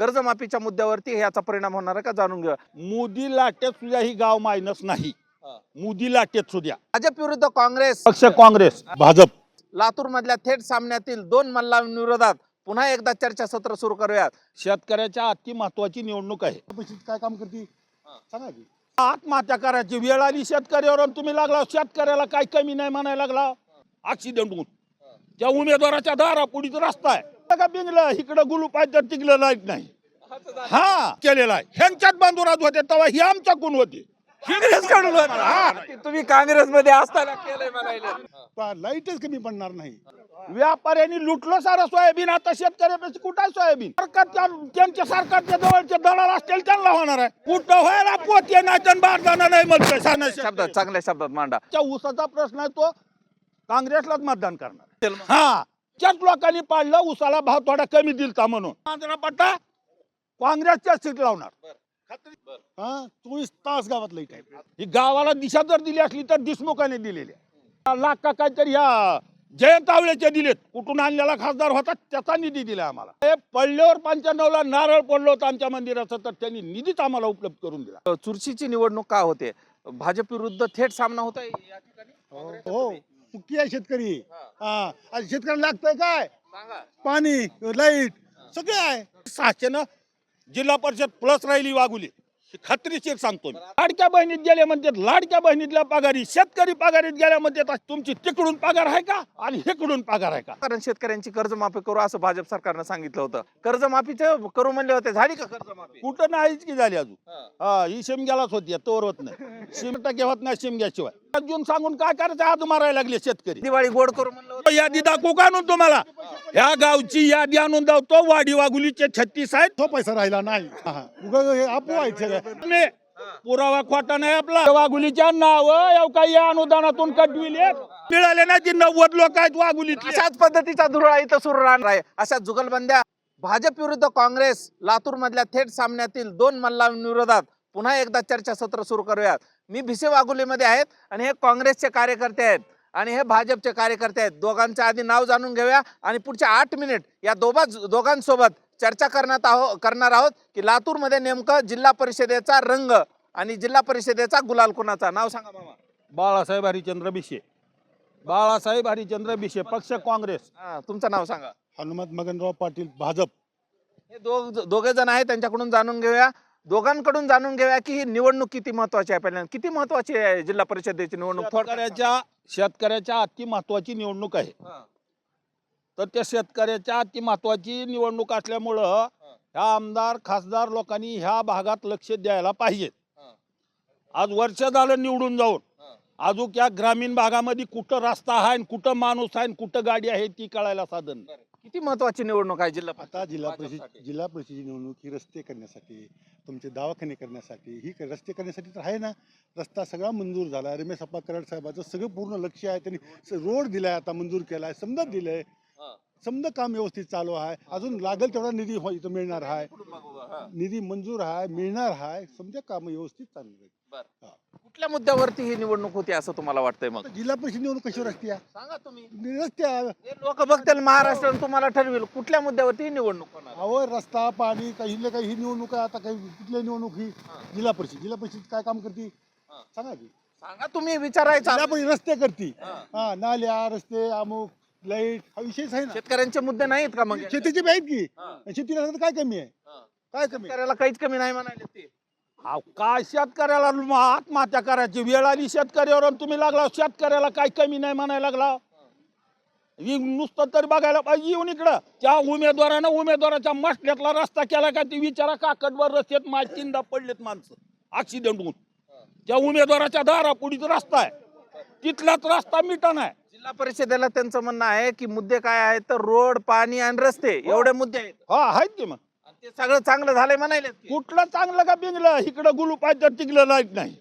कर्जमाफीच्या मुद्द्यावरती याचा परिणाम होणार आहे का जाणून घ्या। मोदी लाटेत सुद्धा ही गाव मायनस नाही। मोदी लाटेत सुद्धा भाजप विरुद्ध काँग्रेस पक्ष काँग्रेस भाजप लातूर मधल्या थेट सामन्यातील दोन मल्लांविरोधात पुन्हा एकदा चर्चासत्र सुरू करूयात। शेतकऱ्याच्या अति महत्वाची निवडणूक आहे। काय काम करते सांगा की आत्महत्या करायची वेळ आली शेतकऱ्यावर आणि तुम्ही लागला शेतकऱ्याला काही कमी नाही म्हणायला लागला। ऍक्सिडेंट होऊन त्या उमेदवाराच्या दारापुढीच रस्ता आहे का बिंगलं इकडं गुलू पाहिजे तिकडं लाईट नाही हा केलेला आहे। ह्यांच्यात बांधुरात होते तेव्हा ही आमच्या कोण होते काँग्रेसकडून तुम्ही काँग्रेस मध्ये असताना केलंय म्हणायला लाईटच कमी पडणार नाही। व्यापाऱ्यांनी लुटलं सारं सोयाबीन आता शेतकऱ्यापेक्षा कुठं आहे सोयाबीन त्यांच्या सरकारच्या जवळचे दलाल असतील त्यांना होणार आहे कुठं व्हायला पोते नाही बारदाना नाही म्हणतोय शब्दात चांगल्या शब्दात मांडा। त्या ऊसाचा प्रश्न आहे तो काँग्रेसलाच मतदान करणार हा त्याच लोकांनी पाडलं ऊसाला भाव थोडा कमी दिल का म्हणून आंध्रा पट्टा काँग्रेसच्या सीट लावणार। 24 तास गावात लाईट आहे। ही गावाला दिशा जर दिली असली तर देशमुखाने दिलेली लाख का काहीतरी ह्या जयंत आवळेचे दिलेत कुठून आणलेला खासदार होता त्याचा निधी दिला आम्हाला। हे पडल्यावर 95ला नारळ पडलं होतं आमच्या मंदिराचं तर त्यांनी निधीच आम्हाला उपलब्ध करून दिला। चुरशीची निवडणूक का होते भाजप विरुद्ध थेट सामना होत आहे या ठिकाणी। हो चुकी आहे शेतकरी आज शेतकऱ्याला लागतंय काय सांगा पाणी लाईट सगळे आहे। 600 जिल्हा परिषद प्लस राहिली वाघुली खात्रीशीर सांगतो मी। लाडक्या बहिणीत गेले म्हणतात लाडक्या बहिणीतल्या पगारी शेतकरी पगारीत गेल्या म्हणतात तुमची तिकडून पगार आहे का आणि इकडून पगार आहे का। कारण शेतकऱ्यांची कर्जमाफी करू असं भाजप सरकारनं सांगितलं होतं। कर्जमाफीचे करू म्हणले होते झाली का कर्जमाफी? कुठं नाहीच की झाली अजून ही शिमग्यालाच होती तोवर होत नाही 100% होत नाही शिमग्याशिवाय। अजून सांगून काय करायचं आज मारायला लागले शेतकरी। दिवाळी गोड करू म्हणलं होतं। यादी दाखवू का आणून तुम्हाला ह्या गावची यादी आणून दावतो वाडी वाघुलीचे 36 आहेत तो पैसा राहिला नाही आपवायचं पुरावा खोटा नाही आपला। वाघुलीच्या नाव काही अनुदानातून कटविले मिळाले नाही ती 90 लोक आहेत वाघुलीतले। अशाच पद्धतीचा धुरळा इथं सुरू राहणार आहे। अशा जुगलबंद्या भाजप विरुद्ध काँग्रेस लातूर मधल्या थेट सामन्यातील दोन मल्लांविरोधात पुन्हा एकदा चर्चासत्र सुरू करूयात। मी भिसे वाघुलीमध्ये आहेत आणि हे काँग्रेसचे कार्यकर्ते आहेत आणि हे भाजपचे कार्यकर्ते आहेत। दोघांचे आधी नाव जाणून घेऊया आणि पुढच्या 8 मिनिट या दोघांसोबत चर्चा करणार आहोत की लातूर मध्ये नेमकं जिल्हा परिषदेचा रंग आणि जिल्हा परिषदेचा गुलाल कोणाचा। नाव सांगा मामा। बाळासाहेब हरिचंद्र भिशे बाळासाहेब हरिचंद्र भिशे पक्ष काँग्रेस। तुमचं नाव सांगा। हनुमंत मगनराव पाटील भाजप। हे दोघे जण आहेत त्यांच्याकडून जाणून घेऊया दोघांकडून जाणून घेऊया की ही निवडणूक किती महत्वाची आहे। पहिल्यांदा किती महत्वाची आहे जिल्हा परिषदेची निवडणूक? शेतकऱ्याच्या अति महत्वाची निवडणूक आहे। तर त्या शेतकऱ्याच्या अति महत्वाची निवडणूक असल्यामुळं ह्या आमदार खासदार लोकांनी ह्या भागात लक्ष द्यायला पाहिजे। आज वर्ष झालं निवडून जाऊन अजून या ग्रामीण भागामध्ये कुठं रस्ता आहे कुठं माणूस आहे कुठं गाडी आहे ती कळायला साधन। किती महत्वाची निवडणूक आहे जिल्हा आता जिल्हा परिषदेची निवडणूक ही रस्ते करण्यासाठी तुमचे दवाखाने करण्यासाठी ही रस्ते करण्यासाठी तर आहे ना। रस्ता सगळा मंजूर झाला। रमेश अप्पा कराड साहेबांचं सगळं पूर्ण लक्ष आहे। त्यांनी रोड दिलाय आता मंजूर केलाय समजा दिलंय समजा काम व्यवस्थित चालू आहे। अजून लागेल तेवढा निधी इथं मिळणार आहे निधी मंजूर आहे मिळणार आहे समजा काम व्यवस्थित चालू आहे। कुठल्या मुद्द्यावरती ही निवडणूक होती असं तुम्हाला वाटतंय? मग जिल्हा परिषद निवडणूक कशावर असते सांगा तुम्ही। रस्त्या लोक बघतील महाराष्ट्र तुम्हाला ठरवेल कुठल्या मुद्द्यावरती ही निवडणूक होणार। अहो रस्ता पाणी काही ही निवडणूक आहे। आता काही कुठल्या निवडणूक ही जिल्हा परिषद काय काम करते सांगा की सांगा तुम्ही विचारायचं। जिल्हा परिषद रस्ते करते नाल्या रस्ते अमुक लाईट हा विषयच आहे ना। शेतकऱ्यांचे मुद्दे नाहीत का? मग शेतीची बी आहेत की शेतीला काय कमी आहे काय कमी शेतकऱ्याला काहीच कमी नाही म्हणाले ते। काय शेतकऱ्याला आत्महत्या करायची वेळ आली शेतकऱ्यावर आणि तुम्ही लागला शेतकऱ्याला काही कमी नाही म्हणायला लागला। नुसतं तरी बघायला पाहिजे येऊन इकडं त्या उमेदवाराच्या मसल्यातला रस्ता केला का ती विचारा काकडवर रस्त्यात माझ 3दा पडलेत माणसं ऍक्सिडेंट होऊन त्या उमेदवाराच्या दारापुढीच रस्ता आहे तिथलाच रस्ता मिटा नाही। जिल्हा परिषदेला त्यांचं म्हणणं आहे की मुद्दे काय आहेत तर रोड पाणी आणि रस्ते एवढे मुद्दे आहेत। आहेत की मग ते सगळं चांगलं झालंय म्हणाले। कुठलं चांगलं का बिंगलं इकडं गुलू पाहिजे तिकडं लाईट नाही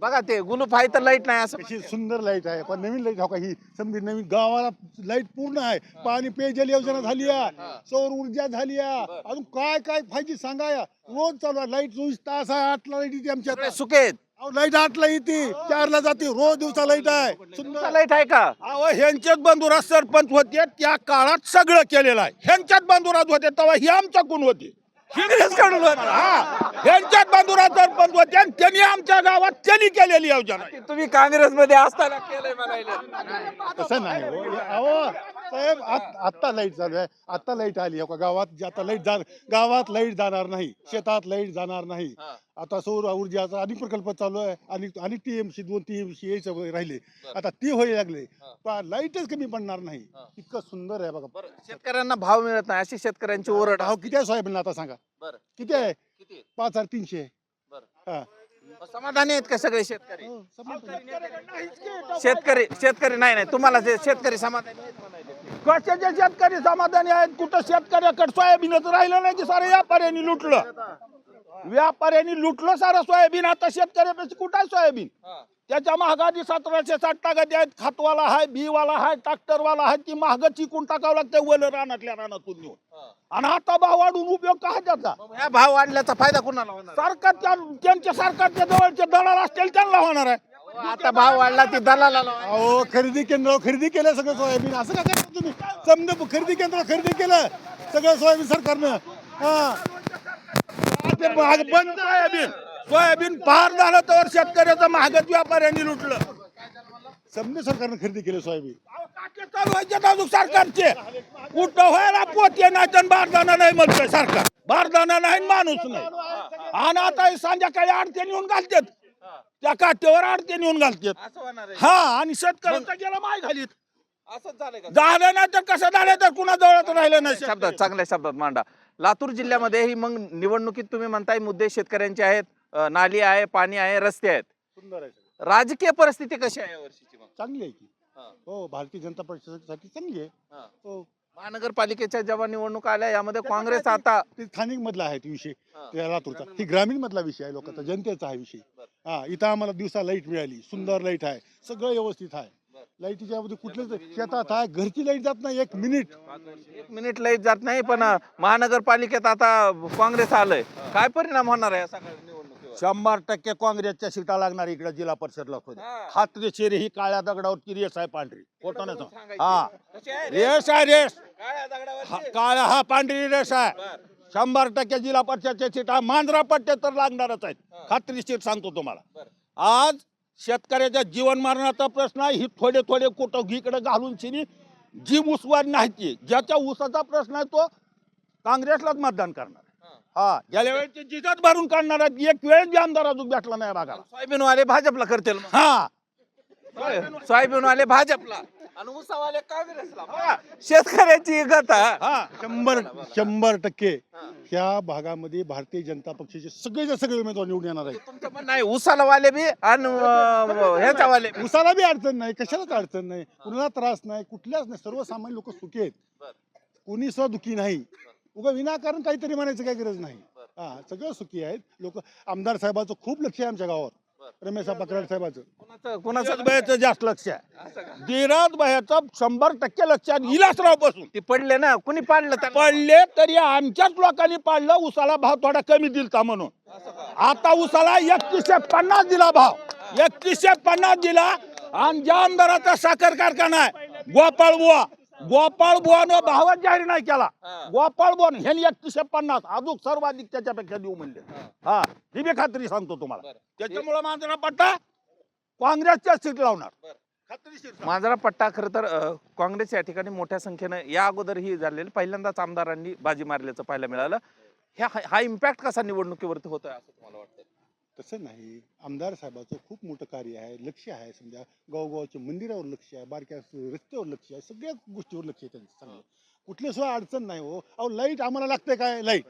बघा ते गुलूप आहे तर लाईट नाही असं कशी सुंदर लाईट आहे पण नवीन लाईट हो का ही समजी नवीन गावाला लाईट पूर्ण आहे पाणी पेयजल योजना झाली आहे सौर ऊर्जा झाली आहे अजून काय काय पाहिजे सांगा या रोज चालू आहे लाईट 24 तास आहे 8ला लाईट येते आमच्या सगळे सुके आहेत. लाईट 8ला येते 4ला जाते रोज दिवसा लाईट आहे सुंदर लाईट आहे का अहो ह्यांच्याच बंधुरात सरपंच होते त्या काळात सगळं केलेलं आहे ह्यांच्याच बंधुरात होते तेव्हा हे आमच्याकडून होते काढून हा ह्यांच्याच बंधुरात सरपंच होते आणि त्यांनी आमच्या गावात त्यांनी केलेली योजना आहे. तुम्ही काँग्रेसमध्ये असताना केलंय म्हणायला तसं नाही हो अहो साहेब आत्ता लाईट चालू आहे आत्ता लाईट आली हो का गावात आता गावात लाईट जाणार नाही शेतात लाईट जाणार नाही आता सौर ऊर्जाचा अनेक प्रकल्प चालू आहे आणि टीएमसी 2 TMC यायचं राहिले आता ती व्हायला लागले पण लाईटच कमी पडणार नाही इतकं सुंदर आहे बघा शेतकऱ्यांना भाव मिळत नाही अशी शेतकऱ्यांची ओरड भाव किती आहे सोयाबीनला आता सांगा बरं किती आहे किती 5,300 बरं समाधानी आहेत का सगळे शेतकरी हो, समजतं. शेतकरी नाही तुम्हाला जे शेतकरी समाधानी आहेत म्हणायचे. कशाचे शेतकरी समाधानी आहेत कुठं शेतकऱ्याकडे सोयाबीनच राहिलं नाही की सारे व्यापाऱ्यांनी लुटलं सारं सोयाबीन आता शेतकऱ्यापेक्षा कुठं आहे सोयाबीन त्याच्या महागाची 1760 टाकायची आहेत खातवाला आहे बीवाला आहे ट्रॅक्टरवाला आहे ती महाग चिकून टाकावं लागते वल रानातल्या रानातून नेऊन आणि आता भाव वाढून उपयोग काय त्याचा या भाव वाढल्याचा फायदा कुणाला होणार सरकारच्या त्यांच्या सरकारच्या जवळचे दलाल असतील त्यांना होणार आहे आता भाव वाढला ती दलाला अहो खरेदी केंद्र खरेदी केलं सगळं सोयाबीन असं काय करता तुम्ही समजा खरेदी केंद्र खरेदी केलं सगळं सोयाबीन सरकारनं हा ते महाग बंद सोयाबीन फार झालं तर शेतकऱ्याचं महागच व्यापाऱ्यांनी लुटलं समजा सरकारनं खरेदी केलं सोयाबीन टाके चालू व्हायचे अजून सरकारचे कुठं व्हायला पोते नाही तर बारदाना नाही म्हणतोय सरकार बारदाना नाही माणूस नाही आणि आता हे संध्याकाळी आडते नेऊन घालतात त्या काठेवर आडते नेऊन घालतात हा आणि शेतकऱ्यांचा गेला माय घालीत झालं नाही तर कसं झालं तर कुणा जवळच राहिलं नाही शब्दात चांगल्या शब्दात मांडा लातूर जिल्ह्यामध्ये ही मग निवडणुकीत तुम्ही म्हणताय मुद्दे शेतकऱ्यांचे आहेत नाली आहे पाणी आहे रस्ते आहेत सुंदर आहे राजकीय परिस्थिती कशी आहे यावर्षीची मग चांगली आहे की हो भारतीय जनता पक्षासाठी चांगली आहे हो महानगरपालिकेच्या जेव्हा निवडणूक आल्या यामध्ये काँग्रेस आता ते स्थानिक मधला आहे विषय त्या लातूरचा ही ग्रामीण मधला विषय आहे लोकांचा जनतेचा हा विषय हा इथं आम्हाला दिवसा लाईट मिळाली सुंदर लाईट आहे सगळं व्यवस्थित आहे लाईटीच्या मध्ये कुठल्याच शेतात आहे घरची लाईट जात नाही 1 मिनिट लाईट जात नाही पण महानगरपालिकेत आता काँग्रेस आलंय काय परिणाम होणार आहे या सगळ्या निवडणुकीवर 100% काँग्रेसच्या सीटा लागणार इकडे जिल्हा परिषदला खात्रीशीर ही काळ्या दगडावरची रेस आहे पांढरी खोटं नाही हा रेस आहे रेस काळ्या हा पांढरी रेस आहे 100% जिल्हा परिषदच्या सीटा मांजरा पट्टे तर लागणारच आहेत खात्रीशीर सांगतो तुम्हाला आज शेतकऱ्याच्या जीवन मरणाचा प्रश्न आहे ही थोडे थोडे कुठं इकडे घालून शिनी जी ऊसवार नाही ज्याच्या ऊसाचा प्रश्न आहे तो काँग्रेसलाच मतदान करणार हा गेल्या वेळेची जिजत भरून काढणार आहेत एक वेळ आमदार अजून भेटला नाही भागाला सोयाबीनवाले भाजपला करतील हा सोयाबीनवाले भाजपला आणि ऊसावाले काँग्रेसला शेतकऱ्याची गता हा 100% ह्या भागामध्ये भारतीय जनता पक्षाचे सगळेच्या सगळे उमेदवार निवडून येणार आहेत तुमचं पण नाही ऊसाला वाले बी आणि ह्याचा वाले बी. उसाला बी अडचण नाही कशालाच अडचण नाही कुणाला त्रास नाही कुठल्याच नाही सर्वसामान्य लोक सुखी आहेत कुणी सुद्धा दुखी नाही उगा विनाकारण काहीतरी म्हणायचं काही गरज नाही हा सगळं सुखी आहेत लोक आमदार साहेबाचं खूप लक्ष आहे आमच्या गावात रमेश कराड साहेबाचं कुणाचं भयाचं जास्त लक्ष आहे धीरज भयाचं 100% लक्ष आहे विलासराव पासून ते पडले ना कुणी पाडलं त्यांना? पडले तरी आमच्याच लोकांनी पाडलं उसाला भाव थोडा कमी दिलता म्हणून आता उसाला 3150 दिला भाव 3150 दिला आणि ज्या आमदाराचा साखर कारखाना आहे गोपाळ बुवानं भावच जाहीर नाही केला गोपाळ बुवान ह्यांनी 3150 अजून सर्वाधिक त्याच्यापेक्षा देऊ म्हणले हा ही बी खात्री सांगतो तुम्हाला त्याच्यामुळे मांजरा पट्टा काँग्रेसच्या सीट लावणार मांजरा पट्टा खरं तर काँग्रेस या ठिकाणी मोठ्या संख्येनं या अगोदरही झालेलं पहिल्यांदाच आमदारांनी बाजी मारल्याचं पाहायला मिळालं हा इम्पॅक्ट कसा निवडणुकीवरती होतोय असं तुम्हाला वाटतं तसं नाही आमदार साहेबाचं खूप मोठं कार्य आहे लक्ष आहे समजा गावगावच्या मंदिरावर लक्ष आहे बारक्या रस्त्यावर लक्ष आहे सगळ्या गोष्टीवर लक्ष आहे त्यांचं चांगलं कुठल्या सुद्धा अडचण नाही हो अहो लाईट आम्हाला लागते काय लाईट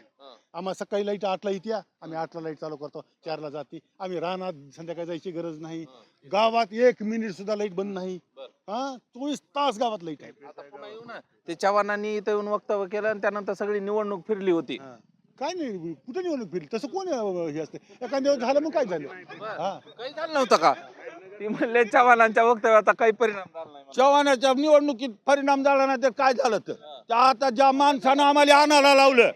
आम्हाला सकाळी लाईट 8ला येते आम्ही 8ला लाईट चालू करतो 4ला जाते आम्ही रानात संध्याकाळी जायची गरज नाही गावात 1 मिनिट सुद्धा लाईट बंद नाही हा 24 तास गावात लाईट आहे ते चव्हाणांनी इथं येऊन वक्तव्य केलं आणि त्यानंतर सगळी निवडणूक फिरली होती काय नाही कुठे निवडणूक फिरली तसं कोण हे असते एखाद्या झालं मग काय झालं हा काही झालं नव्हतं का? ती म्हणले चव्हाणांच्या वक्तव्याचा काही परिणाम झाला नाही. चव्हाणाच्या निवडणुकीत परिणाम झाला नाही तर काय झालं तर त्या आता ज्या माणसानं आम्हाला आणायला लावलं,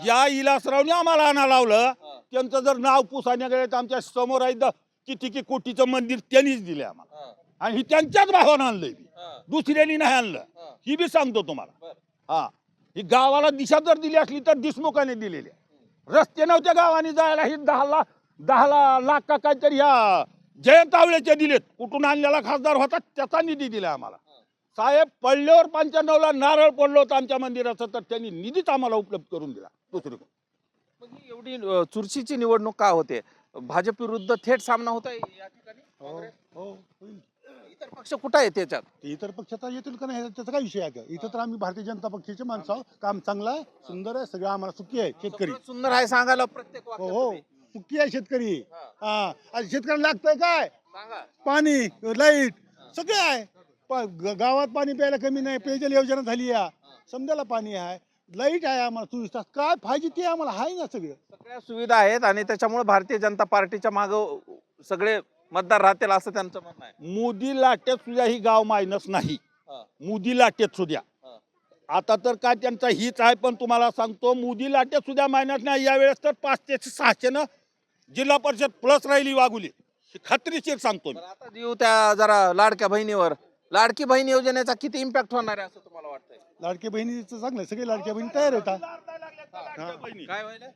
ज्या इलासरावने आम्हाला आणायला लावलं, त्यांचं जर नाव पुसाने गेले तर आमच्या समोर आहे किती कोटीचं मंदिर त्यांनीच दिले आम्हाला, आणि ही त्यांच्याच भावानं आणलंय, दुसऱ्यांनी नाही आणलं, ही बी सांगतो तुम्हाला. हा, ही गावाला दिशा जर दिली असली तर देशमुखाने दिलेली. रस्ते नव्हत्या गावाने जायला, ही 10 लाख का काहीतरी ह्या जयंत आवळेचे दिलेत. कुठून आणलेला खासदार होता त्याचा निधी दिला आम्हाला. साहेब पडल्यावर 95ला नारळ पडलो होतं आमच्या मंदिराचं, तर त्यांनी निधीच आम्हाला उपलब्ध करून दिला दुसरीकडे. मग ही एवढी चुरशीची निवडणूक का होते? भाजप विरुद्ध थेट सामना होत आहे या ठिकाणी. हो होईल. इतर पक्ष कुठे आहेत त्याच्यात? ते इतर पक्षाचा येतील का नाही त्याचा काय विषय आहे का? इथं तर आम्ही भारतीय जनता पक्षाचे माणसं आहोत. काम चांगलं आहे, सुंदर आहे, सगळं आम्हाला सुखी आहे. शेतकरी सगळं सुंदर आहे सांगायला प्रत्येक हो वाक्यात हो तुम्ही. सुखी आहे शेतकरी. हा आणि शेतकऱ्याला लागतंय काय? सांगा. पाणी, लाईट सगळं आहे. गावात पाणी प्यायला कमी नाही, पेयजल योजना झाली आहे, समजायला पाणी आहे, लाईट आहे, आम्हाला 24 तास काय पाहिजे ते आम्हाला आहे ना सगळं. सगळ्या सुविधा आहेत आणि त्याच्यामुळे भारतीय जनता पार्टीच्या माग सगळे मतदार राहतील असं त्यांचं म्हणणं आहे. मोदी लाटेत सुद्धा ही गाव मायनस नाही. मोदी लाटेत सुद्धा आता तर काय त्यांचा हीच आहे, पण तुम्हाला सांगतो मोदी लाटेत सुद्धा मायनस नाही. यावेळेस तर 500 ते 600 जिल्हा परिषद प्लस राहिली वाघुली, खात्रीशीर सांगतो मी. तर आता देऊ त्या जरा लाडक्या बहिणीवर. लाडकी बहीण योजनेचा किती इम्पॅक्ट होणार आहे असं तुम्हाला वाटतंय? लाडक्या बहिणीचं चांगलं आहे, सगळे लाडक्या बहिणी तयार होतात. काय व्हायला?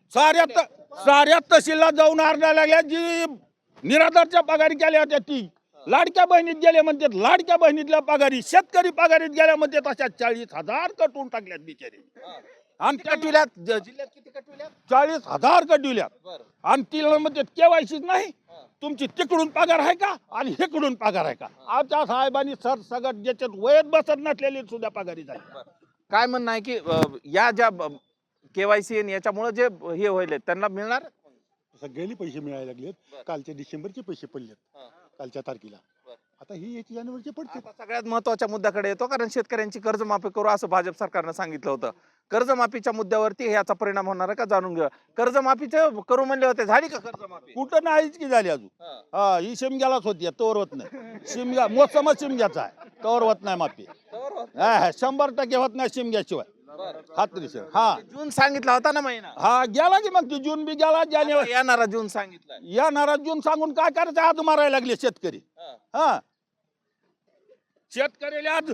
साऱ्या तहसीलला जाऊन आरडायला लागल्या. जी निराधारच्या पगारी गेल्या होत्या ती लाडक्या बहिणीत गेले म्हणतात. लाडक्या बहिणीतल्या पगारी शेतकरी पगारीत गेल्या म्हणतात. अशा 40,000 कटवून टाकल्यात बिचारी. आणि त्या कटविल्यात जिल्ह्यात किती कटविल्यात? 40,000 कटविल्यात. बरं. आणि तिला म्हणतात केवायसीच नाही, तुमची तिकडून पगार आहे का आणि इकडून पगार आहे का? आमच्या साहेबांनी सरसगट ज्याच्यात वयत बसत नसलेली सुद्धा पगारी झाली. काय म्हणणं आहे की या ज्या केवायसी याच्यामुळे जे हे होईल त्यांना मिळणार? सगळ्यांनी पैसे मिळायला लागलेत. कालच्या डिसेंबरचे पैसे पडलेत कालच्या तारखेला. आता ही याची जानेवारीचे पडते. आता सगळ्यात महत्वाच्या मुद्द्याकडे येतो, कारण शेतकऱ्यांची कर्जमाफी करू असं भाजप सरकारनं सांगितलं होतं. कर्जमाफीच्या मुद्द्यावरती याचा परिणाम होणार आहे का जाणून घ्या. कर्जमाफीचे करू म्हणले होते, झाली का कर्जमाफी? कुठं नाहीच की झाली अजून. हा, ही शिमग्यालाच होती, तोवर होत नाही. शिमग्या मोसमच शिमग्याचा आहे, तोवर होत नाही माफी. 100% होत नाही शिमग्याशिवाय, खात्रीशीर. हा जून सांगितला होता ना महिना. हा गेला की मग ती जून बी गेला, जानेवारी येणारा जून सांगितलं. येणारा जून सांगून काय करायचं? आज मारायला लागले शेतकरी. हा, शेतकऱ्याला आज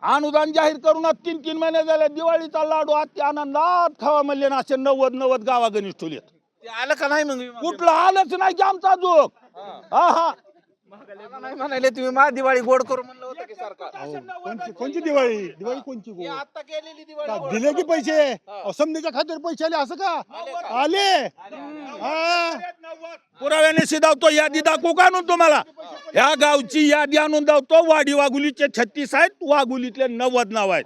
अनुदान जाहीर करून 3-3 महिने झाले. दिवाळीचा लाडू आज आनंदात खावा म्हणले ना, असे 90 गावा गणेश ठेवलेत. ते आलं का नाही मग? कुठलं आलंच नाही की आमचा जोक. हा हा, नाही म्हणाले तुम्ही मा दिवाळी गोड करू म्हणलं होतं की सरकार. कोणची दिवाळी? दिवाळी कोणची ही गोड? आता केलेली दिवाळी का गोड. दिले की पैसे? समजेच्या खात्यावर पैसे आले असं का? आले. हा. पुराव्याने शिदावतो. यादी दाखवू का आणून तुम्हाला? ह्या गावची यादी आणून दावतो. वाडी वाघुलीचे 36 आहेत, वाघुलीतले 90 नाव आहेत.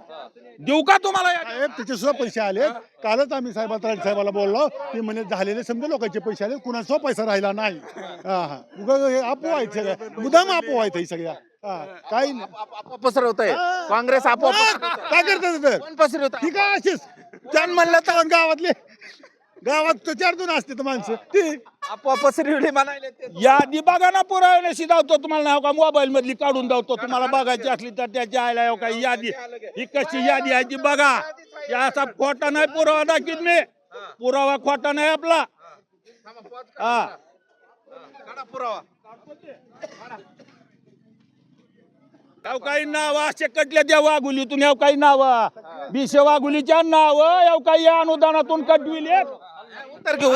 देऊ का तुम्हाला यादी? साहेब त्याचे सुद्धा पैसे आले. कालच आम्ही साहेबाला बोललो, ते म्हणे झालेले समजा लोकांचे पैसे आले, कुणाचा पैसा राहिला नाही. हा हा, हे अपोह आहेत सगळ्या, मुदाम अपोह आहेत हे सगळ्या. काही नाही. आपोआप पसरवतंय काँग्रेस. आपोआप पसरवतंय. काय करतात तर? कोण पसरवत? ठीक आहे असेच त्यान म्हणलं तर गावात तर 4-2 असते तर माणसं ती आपोआप पसरवली म्हणाले ते. यादी बघा ना, पुराव्याने शिदावतो तुम्हाला. नाव का मोबाईल मधली काढून दावतो. तुम्हाला बघायची असली तर त्याची आयला हो काही यादी. ही कशी यादी आहे ती बघा. याचा खोटा नाही पुरावा दाखवीत मी. पुरावा खोटा नाही आपला. हा, काढा पुरावा. याव काही नाव असे कटले त्या वाघुलीतून. याव काही नाव बिशे वाघुलीच्या नाव याव काही अनुदानातून कटविले. उत्तर घेऊ.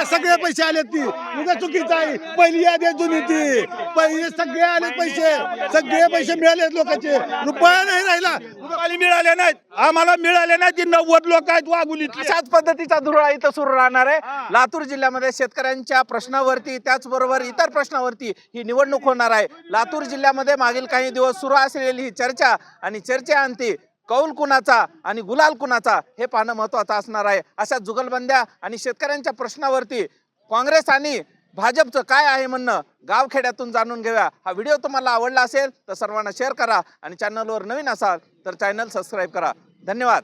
सगळे पैसे आले ती उद्या चुकीचं आहे. पहिली यादी जुनी ती पहिले सगळे आले पैसे, सगळे पैसे मिळाले लोकांचे, रुपया नाही राहिला. रुपयाला मिळाले नाहीत, आम्हाला मिळाले नाही. ती 90 लोक आहेत वाघुलीतले. अशाच पद्धतीचा धुळा इथं सुरू राहणार आहे. लातूर जिल्ह्यामध्ये शेतकऱ्यांच्या प्रश्नावरती, त्याचबरोबर इतर प्रश्नावरती ही निवडणूक होणार आहे. लातूर जिल्ह्यामध्ये मागील काही दिवस सुरू असलेली ही चर्चा आणि चर्चेअंती कौल कुणाचा आणि गुलाल कुणाचा हे पाहणं महत्वाचं असणार आहे. अशा जुगलबंद्या आणि शेतकऱ्यांच्या प्रश्नावरती काँग्रेस आणि भाजपचं काय आहे म्हणणं गावखेड्यातून जाणून घेऊया. हा व्हिडिओ तुम्हाला आवडला असेल तर सर्वांना शेअर करा आणि चॅनलवर नवीन असाल तर चॅनल सबस्क्राईब करा. धन्यवाद.